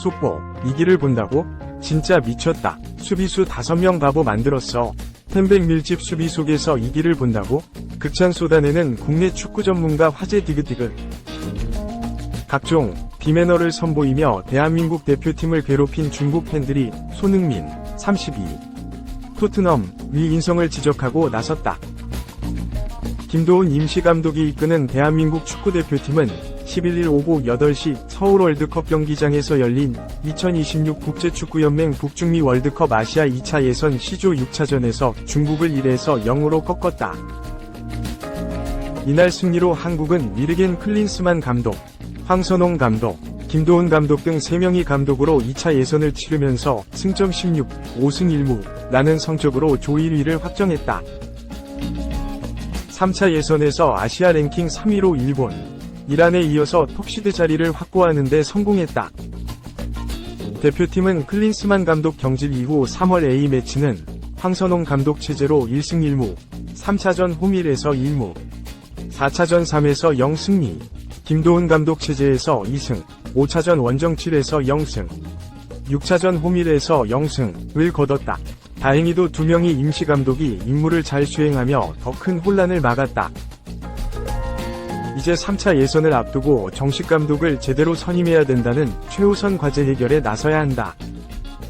속보, 이기를 본다고? 진짜 미쳤다. 수비수 5명 바보 만들었어. 템백 밀집 수비 속에서 이기를 본다고? 극찬 쏟아내는 국내 축구 전문가 화제 디귿디귿. 각종 비매너를 선보이며 대한민국 대표팀을 괴롭힌 중국 팬들이 손흥민, 32, 토트넘 위 인성을 지적하고 나섰다. 김도훈 임시감독이 이끄는 대한민국 축구대표팀은 11일 오후 8시 서울 월드컵 경기장에서 열린 2026 국제축구연맹 북중미 월드컵 아시아 2차 예선 C조 6차전에서 중국을 1에서 0으로 꺾었다. 이날 승리로 한국은 위르겐 클린스만 감독, 황선홍 감독, 김도훈 감독 등 3명이 감독으로 2차 예선을 치르면서 승점 16, 5승 1무라는 성적으로 조 1위를 확정했다. 3차 예선에서 아시아 랭킹 3위로 일본, 이란에 이어서 톱시드 자리를 확보하는 데 성공했다. 대표팀은 클린스만 감독 경질 이후 3월 A매치는 황선홍 감독 체제로 1승 1무, 3차전 홈1에서 1무, 4차전 3에서 0승리, 김도훈 감독 체제에서 2승, 5차전 원정 7에서 0승, 6차전 홈1에서 0승을 거뒀다. 다행히도 2명의 임시감독이 임무를 잘 수행하며 더 큰 혼란을 막았다. 이제 3차 예선을 앞두고 정식 감독을 제대로 선임해야 된다는 최우선 과제 해결에 나서야 한다.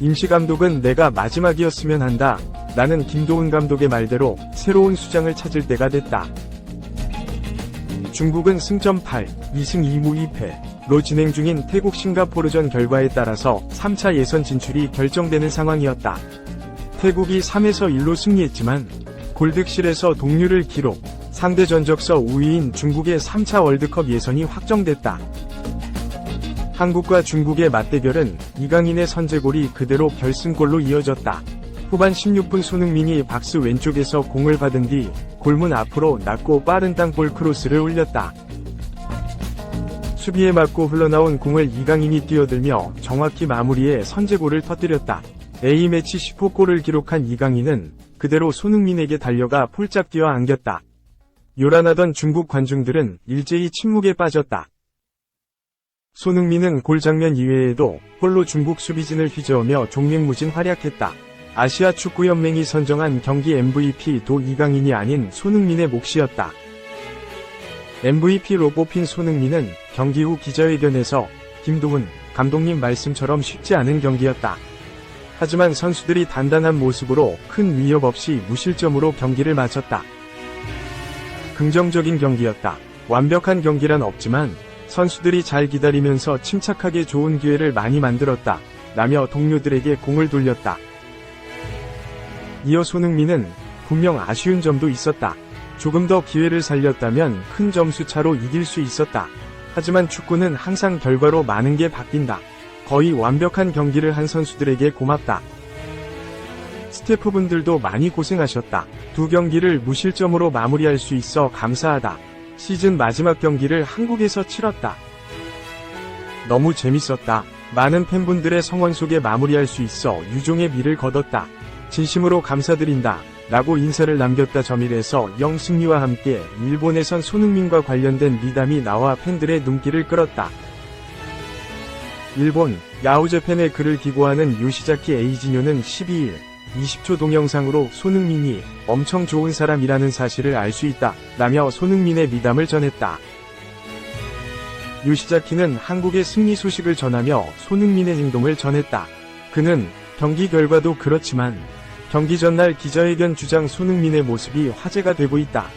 임시감독은 내가 마지막이었으면 한다. 라는 김도훈 감독의 말대로 새로운 수장을 찾을 때가 됐다. 중국은 승점 8, 2승 2무 2패로 진행 중인 태국 싱가포르전 결과에 따라서 3차 예선 진출이 결정되는 상황이었다. 태국이 3에서 1로 승리했지만 골득실에서 동률을 기록, 상대 전적서 우위인 중국의 3차 월드컵 예선이 확정됐다. 한국과 중국의 맞대결은 이강인의 선제골이 그대로 결승골로 이어졌다. 후반 16분 손흥민이 박스 왼쪽에서 공을 받은 뒤 골문 앞으로 낮고 빠른 땅볼 크로스를 올렸다. 수비에 맞고 흘러나온 공을 이강인이 뛰어들며 정확히 마무리해 선제골을 터뜨렸다. A매치 10호 골을 기록한 이강인은 그대로 손흥민에게 달려가 폴짝 뛰어 안겼다. 요란하던 중국 관중들은 일제히 침묵에 빠졌다. 손흥민은 골 장면 이외에도 홀로 중국 수비진을 휘저으며 종횡무진 활약했다. 아시아 축구연맹이 선정한 경기 MVP도 이강인이 아닌 손흥민의 몫이었다. MVP로 뽑힌 손흥민은 경기 후 기자회견에서 김도훈 감독님 말씀처럼 쉽지 않은 경기였다. 하지만 선수들이 단단한 모습으로 큰 위협 없이 무실점으로 경기를 마쳤다. 긍정적인 경기였다. 완벽한 경기란 없지만 선수들이 잘 기다리면서 침착하게 좋은 기회를 많이 만들었다. 라며 동료들에게 공을 돌렸다. 이어 손흥민은 분명 아쉬운 점도 있었다. 조금 더 기회를 살렸다면 큰 점수 차로 이길 수 있었다. 하지만 축구는 항상 결과로 많은 게 바뀐다. 거의 완벽한 경기를 한 선수들에게 고맙다. 스태프분들도 많이 고생하셨다. 2경기를 무실점으로 마무리할 수 있어 감사하다. 시즌 마지막 경기를 한국에서 치렀다. 너무 재밌었다. 많은 팬분들의 성원 속에 마무리할 수 있어 유종의 미를 거뒀다. 진심으로 감사드린다. 라고 인사를 남겼다. 점일에서 0승리와 함께 일본에선 손흥민과 관련된 미담이 나와 팬들의 눈길을 끌었다. 일본 야후재팬의 글을 기고하는 요시자키 에이지뇨는 12일 20초 동영상으로 손흥민이 엄청 좋은 사람이라는 사실을 알 수 있다. 라며 손흥민의 미담을 전했다. 요시자키는 한국의 승리 소식을 전하며 손흥민의 행동을 전했다. 그는 경기 결과도 그렇지만 경기 전날 기자회견 주장 손흥민의 모습이 화제가 되고 있다.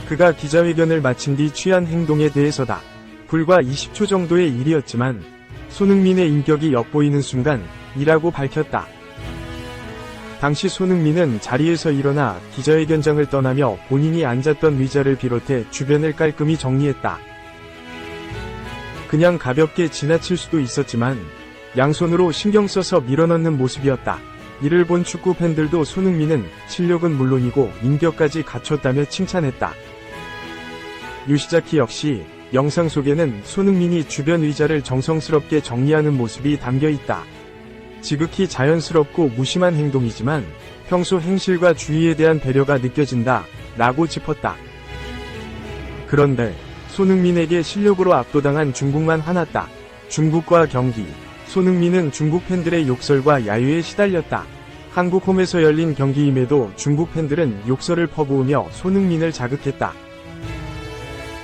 그가 기자회견을 마친 뒤 취한 행동에 대해서다. 불과 20초 정도의 일이었지만 손흥민의 인격이 엿보이는 순간 이라고 밝혔다. 당시 손흥민은 자리에서 일어나 기자회견장을 떠나며 본인이 앉았던 의자를 비롯해 주변을 깔끔히 정리했다. 그냥 가볍게 지나칠 수도 있었지만 양손으로 신경 써서 밀어넣는 모습이었다. 이를 본 축구 팬들도 손흥민은 실력은 물론이고 인격까지 갖췄다며 칭찬했다. 요시자키 역시 영상 속에는 손흥민이 주변 의자를 정성스럽게 정리하는 모습이 담겨 있다. 지극히 자연스럽고 무심한 행동이지만 평소 행실과 주의에 대한 배려가 느껴진다. 라고 짚었다. 그런데 손흥민에게 실력으로 압도당한 중국만 화났다. 중국과 경기. 손흥민은 중국 팬들의 욕설과 야유에 시달렸다. 한국 홈에서 열린 경기임에도 중국 팬들은 욕설을 퍼부으며 손흥민을 자극했다.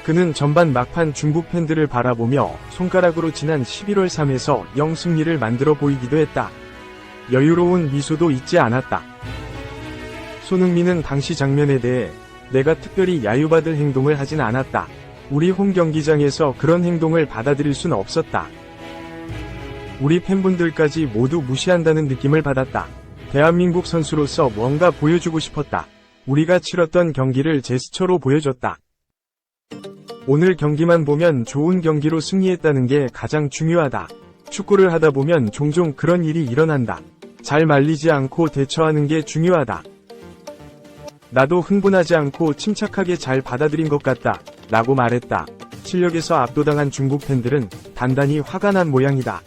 그는 전반 막판 중국 팬들을 바라보며 손가락으로 지난 11월 3에서 0 승리를 만들어 보이기도 했다. 여유로운 미소도 잊지 않았다. 손흥민은 당시 장면에 대해 내가 특별히 야유받을 행동을 하진 않았다. 우리 홈 경기장에서 그런 행동을 받아들일 순 없었다. 우리 팬분들까지 모두 무시한다는 느낌을 받았다. 대한민국 선수로서 뭔가 보여주고 싶었다. 우리가 치렀던 경기를 제스처로 보여줬다. 오늘 경기만 보면 좋은 경기로 승리했다는 게 가장 중요하다. 축구를 하다 보면 종종 그런 일이 일어난다. 잘 말리지 않고 대처하는 게 중요하다. 나도 흥분하지 않고 침착하게 잘 받아들인 것 같다. 라고 말했다. 실력에서 압도당한 중국 팬들은 단단히 화가 난 모양이다.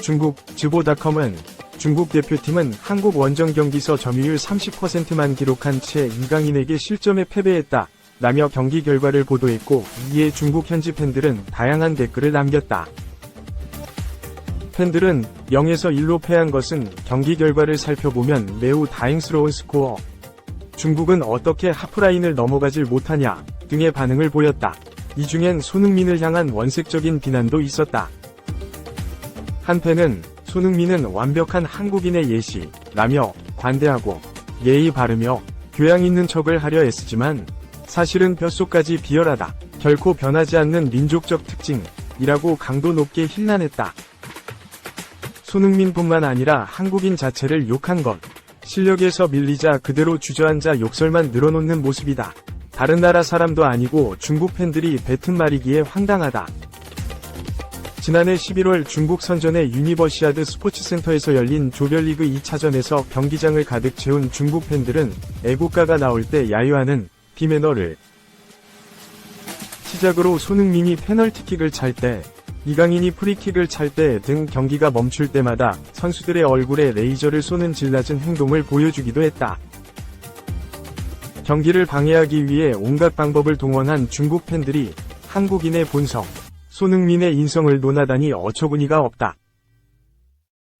중국 즈보닷컴은 중국 대표팀은 한국 원정 경기서 점유율 30%만 기록한 채 이강인에게 실점에 패배했다. 라며 경기 결과를 보도했고, 이에 중국 현지 팬들은 다양한 댓글을 남겼다. 팬들은 0에서 1로 패한 것은 경기 결과를 살펴보면 매우 다행스러운 스코어. 중국은 어떻게 하프라인을 넘어가질 못하냐 등의 반응을 보였다. 이 중엔 손흥민을 향한 원색적인 비난도 있었다. 한 팬은 손흥민은 완벽한 한국인의 예시라며 관대하고 예의 바르며 교양 있는 척을 하려 애쓰지만 사실은 뼛속까지 비열하다. 결코 변하지 않는 민족적 특징이라고 강도 높게 힐난했다. 손흥민뿐만 아니라 한국인 자체를 욕한 것. 실력에서 밀리자 그대로 주저앉아 욕설만 늘어놓는 모습이다. 다른 나라 사람도 아니고 중국 팬들이 뱉은 말이기에 황당하다. 지난해 11월 중국 선전의 유니버시아드 스포츠센터에서 열린 조별리그 2차전에서 경기장을 가득 채운 중국 팬들은 애국가가 나올 때 야유하는 비매너를 시작으로 손흥민이 페널티킥을 찰 때, 이강인이 프리킥을 찰 때 등 경기가 멈출 때마다 선수들의 얼굴에 레이저를 쏘는 질 낮은 행동을 보여주기도 했다. 경기를 방해하기 위해 온갖 방법을 동원한 중국 팬들이 한국인의 본성, 손흥민의 인성을 논하다니 어처구니가 없다.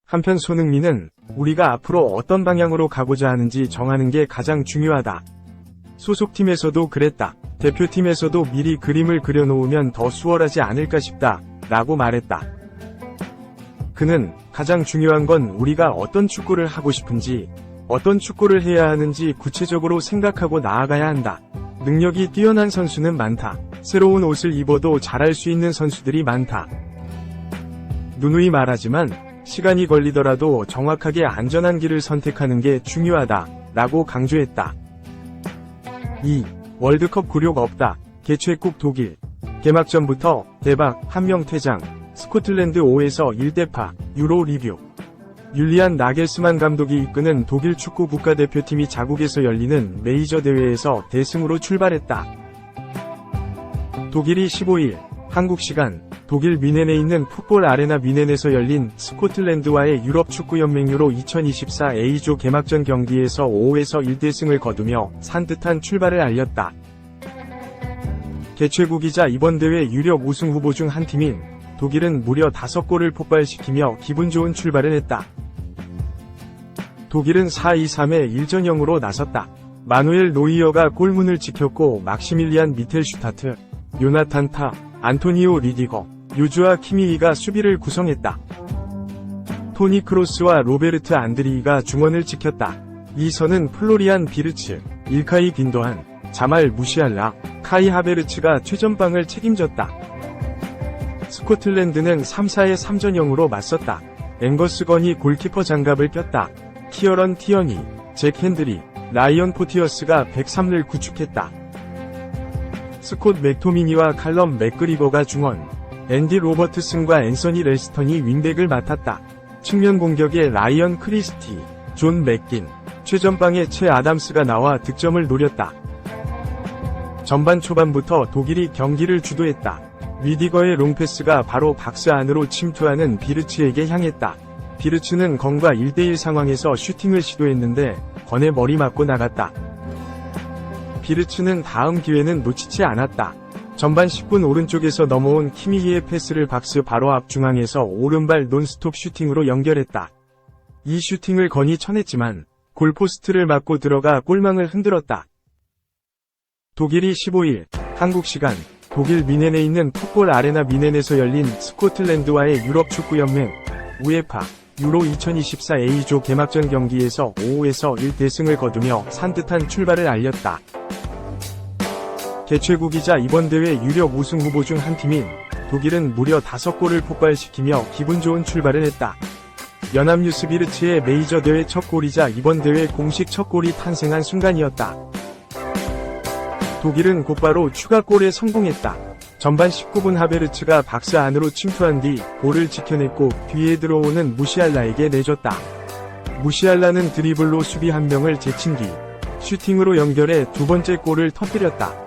한편 손흥민은 우리가 앞으로 어떤 방향으로 가고자 하는지 정하는 게 가장 중요하다. 소속팀에서도 그랬다. 대표팀에서도 미리 그림을 그려놓으면 더 수월하지 않을까 싶다. 라고 말했다. 그는 가장 중요한 건 우리가 어떤 축구를 하고 싶은지, 어떤 축구를 해야 하는지 구체적으로 생각하고 나아가야 한다. 능력이 뛰어난 선수는 많다. 새로운 옷을 입어도 잘할 수 있는 선수들이 많다. 누누이 말하지만 시간이 걸리더라도 정확하게 안전한 길을 선택하는 게 중요하다. 라고 강조했다. 2. 월드컵 굴욕 없다. 개최국 독일. 개막전부터 대박, 한 명 퇴장, 스코틀랜드 5에서 1대파, 유로 리뷰. 율리안 나겔스만 감독이 이끄는 독일 축구 국가대표팀이 자국에서 열리는 메이저 대회에서 대승으로 출발했다. 독일이 15일, 한국 시간, 독일 뮌헨에 있는 풋볼 아레나 뮌헨에서 열린 스코틀랜드와의 유럽축구연맹 유로 2024 A조 개막전 경기에서 5에서 1대승을 거두며 산뜻한 출발을 알렸다. 개최국이자 이번 대회 유력 우승 후보 중 한 팀인 독일은 무려 5골을 폭발시키며 기분 좋은 출발을 했다. 독일은 4-2-3의 1전형으로 나섰다. 마누엘 노이어가 골문을 지켰고 막시밀리안 미텔슈타트, 요나탄 타, 안토니오 리디거, 요주아 키미히가 수비를 구성했다. 토니 크로스와 로베르트 안드리히가 중원을 지켰다. 이 선은 플로리안 비르츠, 일카이 빈도한, 자말 무시알라, 카이 하베르츠가 최전방을 책임졌다. 스코틀랜드는 3-4의 3전형으로 맞섰다. 앵거스 건이 골키퍼 장갑을 꼈다. 키어런 티어니, 잭 핸드리, 라이언 포티어스가 103를 구축했다. 스콧 맥토미니와 칼럼 맥그리거가 중원, 앤디 로버트슨과 앤서니 렐스턴이 윙백을 맡았다. 측면 공격에 라이언 크리스티, 존 맥긴, 최전방에 채 아담스가 나와 득점을 노렸다. 전반 초반부터 독일이 경기를 주도했다. 리디거의 롱패스가 바로 박스 안으로 침투하는 비르츠에게 향했다. 비르츠는 건과 1대1 상황에서 슈팅을 시도했는데 건의 머리 맞고 나갔다. 비르츠는 다음 기회는 놓치지 않았다. 전반 10분 오른쪽에서 넘어온 키미히의 패스를 박스 바로 앞 중앙에서 오른발 논스톱 슈팅으로 연결했다. 이 슈팅을 건이 쳐냈지만 골포스트를 맞고 들어가 골망을 흔들었다. 독일이 15일 한국 시간 독일 미넨에 있는 풋볼 아레나 미넨에서 열린 스코틀랜드와의 유럽축구연맹 우에파 유로 2024 A조 개막전 경기에서 5에서 1대승을 거두며 산뜻한 출발을 알렸다. 개최국이자 이번 대회 유력 우승 후보 중 한 팀인 독일은 무려 5골을 폭발시키며 기분 좋은 출발을 했다. 연합뉴스 비르츠의 메이저 대회 첫 골이자 이번 대회 공식 첫 골이 탄생한 순간이었다. 독일은 곧바로 추가골에 성공했다. 전반 19분 하베르츠가 박스 안으로 침투한 뒤 볼을 지켜냈고 뒤에 들어오는 무시알라에게 내줬다. 무시알라는 드리블로 수비 한 명을 제친 뒤 슈팅으로 연결해 두 번째 골을 터뜨렸다.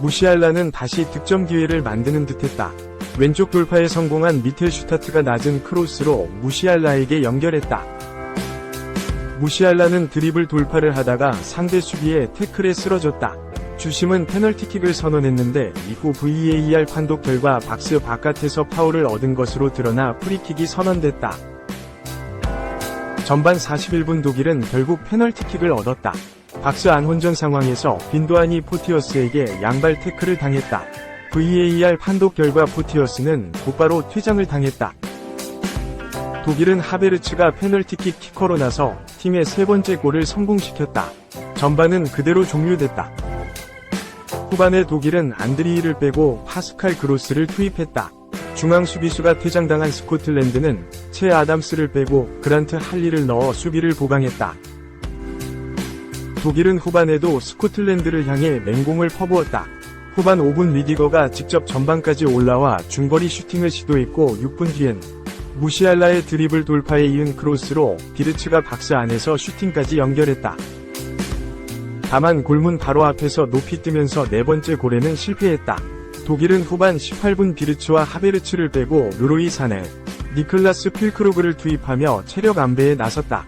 무시알라는 다시 득점 기회를 만드는 듯했다. 왼쪽 돌파에 성공한 미텔 슈타트가 낮은 크로스로 무시알라에게 연결했다. 무시알라는 드리블 돌파를 하다가 상대 수비에 태클에 쓰러졌다. 주심은 페널티킥을 선언했는데 이후 VAR 판독 결과 박스 바깥에서 파울을 얻은 것으로 드러나 프리킥이 선언됐다. 전반 41분 독일은 결국 페널티킥을 얻었다. 박스 안 혼전 상황에서 빈도아니 포티어스에게 양발 태클을 당했다. VAR 판독 결과 포티어스는 곧바로 퇴장을 당했다. 독일은 하베르츠가 페널티킥 키커로 나서 팀의 세 번째 골을 성공시켰다. 전반은 그대로 종료됐다. 후반에 독일은 안드리히를 빼고 파스칼 그로스를 투입했다. 중앙 수비수가 퇴장당한 스코틀랜드는 채 아담스를 빼고 그란트 할리를 넣어 수비를 보강했다. 독일은 후반에도 스코틀랜드를 향해 맹공을 퍼부었다. 후반 5분 리디거가 직접 전방까지 올라와 중거리 슈팅을 시도했고 6분 뒤엔 무시알라의 드리블 돌파에 이은 크로스로 비르츠가 박스 안에서 슈팅까지 연결했다. 다만 골문 바로 앞에서 높이 뜨면서 네 번째 골에는 실패했다. 독일은 후반 18분 비르츠와 하베르츠를 빼고 르로이 사네, 니클라스 필크루그를 투입하며 체력 안배에 나섰다.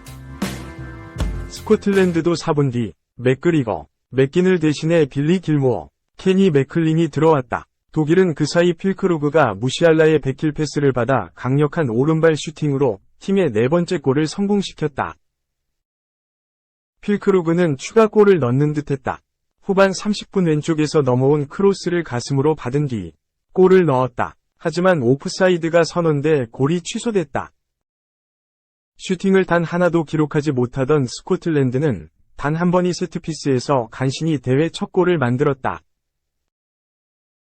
스코틀랜드도 4분 뒤 맥그리거, 맥기늘 대신에 빌리 길모어, 케니 맥클린이 들어왔다. 독일은 그 사이 필크루그가 무시알라의 백힐 패스를 받아 강력한 오른발 슈팅으로 팀의 네 번째 골을 성공시켰다. 필크루그는 추가골을 넣는 듯했다. 후반 30분 왼쪽에서 넘어온 크로스를 가슴으로 받은 뒤 골을 넣었다. 하지만 오프사이드가 선언돼 골이 취소됐다. 슈팅을 단 하나도 기록하지 못하던 스코틀랜드는 단 한 번의 세트피스에서 간신히 대회 첫 골을 만들었다.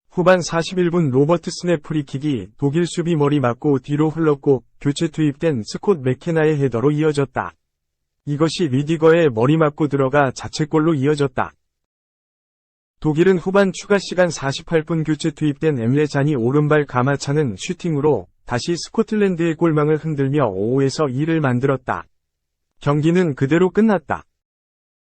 후반 41분 로버트슨의 프리킥이 독일 수비 머리 맞고 뒤로 흘렀고 교체 투입된 스콧 맥케나의 헤더로 이어졌다. 이것이 리디거의 머리 맞고 들어가 자책골로 이어졌다. 독일은 후반 추가 시간 48분 교체 투입된 엠레잔이 오른발 가마차는 슈팅으로 다시 스코틀랜드의 골망을 흔들며 5에서 2를 만들었다. 경기는 그대로 끝났다.